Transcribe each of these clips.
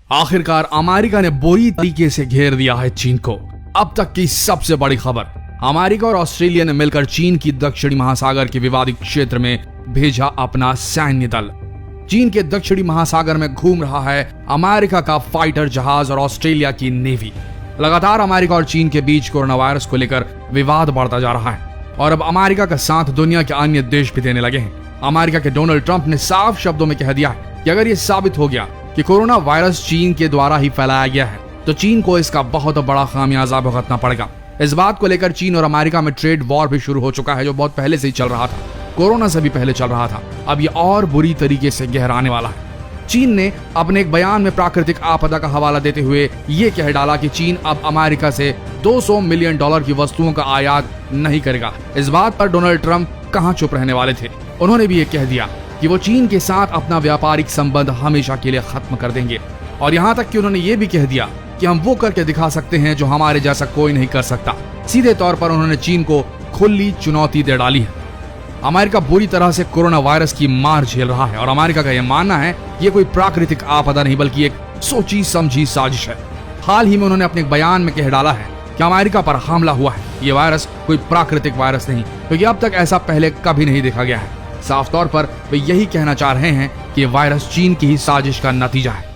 आखिरकार अमेरिका ने बुरी तरीके से घेर दिया है चीन को। अब तक की सबसे बड़ी खबर, अमेरिका और ऑस्ट्रेलिया ने मिलकर चीन की दक्षिणी महासागर के विवादित क्षेत्र में भेजा अपना सैन्य दल। चीन के दक्षिणी महासागर में घूम रहा है अमेरिका का फाइटर जहाज और ऑस्ट्रेलिया की नेवी। लगातार अमेरिका और चीन के बीच कोरोना वायरस को लेकर विवाद बढ़ता जा रहा है और अब अमेरिका का साथ दुनिया के अन्य देश भी देने लगे हैं। अमेरिका के डोनाल्ड ट्रंप ने साफ शब्दों में कह दिया है कि अगर ये साबित हो गया कि कोरोना वायरस चीन के द्वारा ही फैलाया गया है तो चीन को इसका बहुत बड़ा खामियाजा भुगतना पड़ेगा। इस बात को लेकर चीन और अमेरिका में ट्रेड वॉर भी शुरू हो चुका है, जो बहुत पहले से ही चल रहा था, कोरोना से भी पहले चल रहा था। अब ये और बुरी तरीके से गहराने वाला है। चीन ने अपने एक बयान में प्राकृतिक आपदा का हवाला देते हुए ये कह डाला कि चीन अब अमेरिका से $200 मिलियन की वस्तुओं का आयात नहीं करेगा। इस बात पर डोनाल्ड ट्रंप कहां चुप रहने वाले थे। उन्होंने भी ये कह दिया कि वो चीन के साथ अपना व्यापारिक संबंध हमेशा के लिए खत्म कर देंगे और यहाँ तक कि उन्होंने ये भी कह दिया कि हम वो करके दिखा सकते हैं जो हमारे जैसा कोई नहीं कर सकता। सीधे तौर पर उन्होंने चीन को खुली चुनौती दे डाली है। अमेरिका बुरी तरह से कोरोना वायरस की मार झेल रहा है और अमेरिका का यह मानना है कि ये कोई प्राकृतिक आपदा नहीं बल्कि एक सोची समझी साजिश है। हाल ही में उन्होंने अपने बयान में कह डाला है कि अमेरिका पर हमला हुआ है, ये वायरस कोई प्राकृतिक वायरस नहीं, क्योंकि अब तक ऐसा पहले कभी नहीं देखा गया है। साफ तौर पर वे यही कहना चाह रहे हैं कि वायरस चीन की ही साजिश का नतीजा है।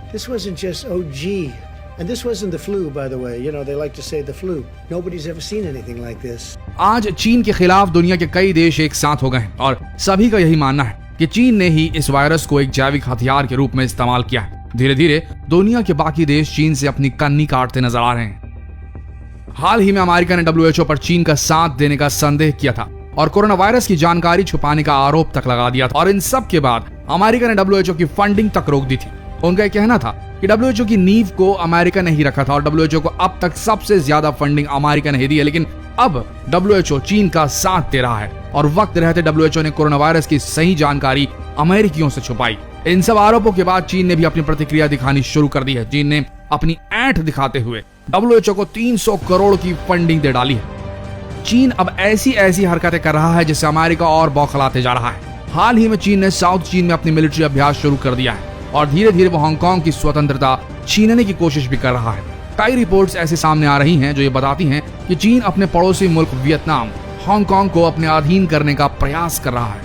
This wasn't just, oh gee, and this wasn't the flu, by the way. You know, they like to say the flu. Nobody's ever seen anything like this. आज चीन के खिलाफ दुनिया के कई देश एक साथ हो गए हैं और सभी का यही मानना है कि चीन ने ही इस वायरस को एक जैविक हथियार के रूप में इस्तेमाल किया है। धीरे धीरे दुनिया के बाकी देश चीन से अपनी कन्नी काटते नजर आ रहे हैं। हाल ही में अमेरिका ने WHO पर चीन का साथ देने का संदेह किया था और कोरोना वायरस की जानकारी छुपाने का आरोप तक लगा दिया था और इन सब के बाद अमेरिका ने WHO की फंडिंग तक रोक दी थी। उनका यह कहना था कि WHO की नींव को अमेरिका ने ही रखा था और WHO को अब तक सबसे ज्यादा फंडिंग अमेरिका ने ही दी है, लेकिन अब WHO चीन का साथ दे रहा है और वक्त रहते WHO ने कोरोना वायरस की सही जानकारी अमेरिकियों से छुपाई। इन सब आरोपों के बाद चीन ने भी अपनी प्रतिक्रिया दिखानी शुरू कर दी है। चीन ने अपनी ऐंठ दिखाते हुए WHO को 300 करोड़ की फंडिंग दे डाली है। चीन अब ऐसी हरकतें कर रहा है जिससे अमेरिका और बौखलाते जा रहा है। हाल ही में चीन ने साउथ चीन में अपनी मिलिट्री अभ्यास शुरू कर दिया है और धीरे धीरे वो हांगकांग की स्वतंत्रता छीनने की कोशिश भी कर रहा है। कई रिपोर्ट्स ऐसे सामने आ रही हैं जो ये बताती हैं कि चीन अपने पड़ोसी मुल्क वियतनाम, हांगकांग को अपने अधीन करने का प्रयास कर रहा है।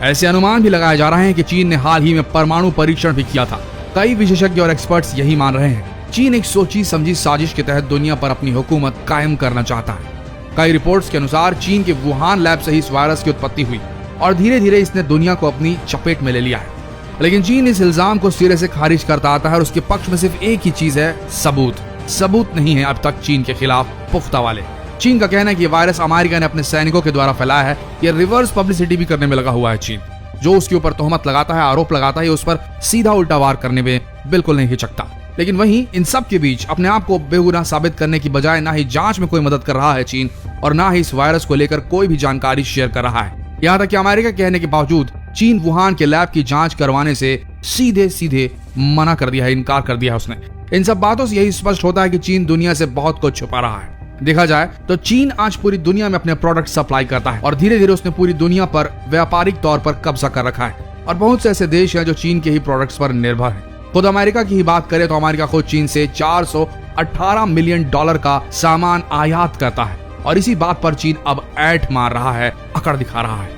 ऐसे अनुमान भी लगाए जा रहे हैं कि चीन ने हाल ही में परमाणु परीक्षण भी किया था। कई विशेषज्ञ और एक्सपर्ट्स यही मान रहे हैं। चीन एक सोची समझी साजिश के तहत दुनिया पर अपनी हुकूमत कायम करना चाहता है। कई रिपोर्ट्स के अनुसार चीन के वुहान लैब से ही इस वायरस की उत्पत्ति हुई और धीरे धीरे इसने दुनिया को अपनी चपेट में ले लिया है। लेकिन चीन इस इल्जाम को सिरे से खारिज करता आता है और उसके पक्ष में सिर्फ एक ही चीज है, सबूत नहीं है अब तक चीन के खिलाफ पुख्ता वाले। चीन का कहना है कि वायरस अमेरिका ने अपने सैनिकों के द्वारा फैलाया है। ये रिवर्स पब्लिसिटी भी करने में लगा हुआ है। चीन जो उसके ऊपर तोहमत लगाता है, आरोप लगाता है, उस पर सीधा उल्टा वार करने में बिल्कुल नहीं हिचकता। लेकिन वहीं इन सब के बीच अपने आप को बेगुनाह साबित करने की बजाय ना ही जांच में कोई मदद कर रहा है चीन और ना ही इस वायरस को लेकर कोई भी जानकारी शेयर कर रहा है। यहाँ तक कि अमेरिका कहने के बावजूद चीन वुहान के लैब की जांच करवाने से सीधे मना कर दिया है, इनकार कर दिया है उसने। इन सब बातों से यही स्पष्ट होता है कि चीन दुनिया से बहुत कुछ छुपा रहा है। देखा जाए तो चीन आज पूरी दुनिया में अपने प्रोडक्ट सप्लाई करता है और धीरे धीरे उसने पूरी दुनिया पर व्यापारिक तौर पर कब्जा कर रखा है और बहुत से ऐसे देश हैं जो चीन के ही प्रोडक्ट्स पर निर्भर हैं। खुद अमेरिका की ही बात करें तो अमेरिका खुद चीन से $418 मिलियन का सामान आयात करता है और इसी बात पर चीन अब ऐंठ मार रहा है, अकड़ दिखा रहा है।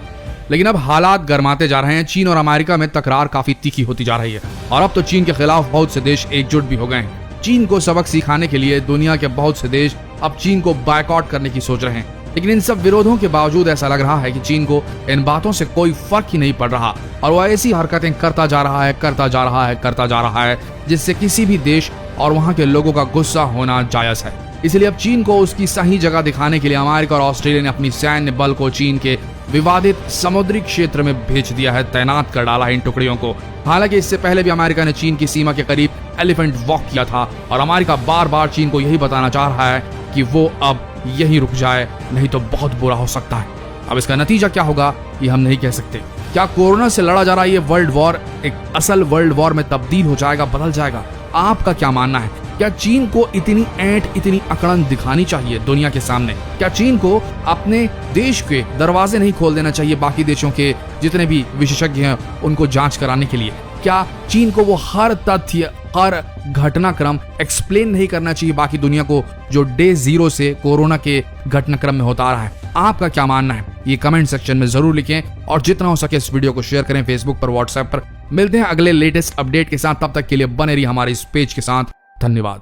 लेकिन अब हालात गर्माते जा रहे हैं। चीन और अमेरिका में तकरार काफी तीखी होती जा रही है और अब तो चीन के खिलाफ बहुत से देश एकजुट भी हो गए हैं। चीन को सबक सिखाने के लिए दुनिया के बहुत से देश अब चीन को बायकॉट करने की सोच रहे हैं। लेकिन इन सब विरोधों के बावजूद ऐसा लग रहा है कि चीन को इन बातों से कोई फर्क ही नहीं पड़ रहा और वह ऐसी हरकतें करता जा रहा है जिससे किसी भी देश और वहां के लोगों का गुस्सा होना जायज है। इसलिए अब चीन को उसकी सही जगह दिखाने के लिए अमेरिका और ऑस्ट्रेलिया ने अपनी सैन्य बल को चीन के विवादित समुद्री क्षेत्र में भेज दिया है, तैनात कर डाला है इन टुकड़ियों को। हालांकि इससे पहले भी अमेरिका ने चीन की सीमा के करीब एलिफेंट वॉक किया था और अमेरिका बार बार चीन को यही बताना चाह रहा है कि वो अब यही रुक जाए, नहीं तो बहुत बुरा हो सकता है। अब इसका नतीजा क्या होगा ये हम नहीं कह सकते। क्या कोरोना से लड़ा जा रहा ये वर्ल्ड वॉर एक असल वर्ल्ड वॉर में तब्दील हो जाएगा, बदल जाएगा? आपका क्या मानना है? क्या चीन को इतनी ऐंठ, इतनी अकड़न दिखानी चाहिए दुनिया के सामने? क्या चीन को अपने देश के दरवाजे नहीं खोल देना चाहिए बाकी देशों के जितने भी विशेषज्ञ हैं उनको जांच कराने के लिए? क्या चीन को वो हर तथ्य, हर घटनाक्रम एक्सप्लेन नहीं करना चाहिए बाकी दुनिया को, जो डे 0 से कोरोना के घटनाक्रम में होता आ रहा है? आपका क्या मानना है ये कमेंट सेक्शन में जरूर लिखें और जितना हो सके इस वीडियो को शेयर करें फेसबुक पर, व्हाट्सएप पर। मिलते हैं अगले लेटेस्ट अपडेट के साथ, तब तक के लिए बने रहिए हमारे इस पेज के साथ। धन्यवाद।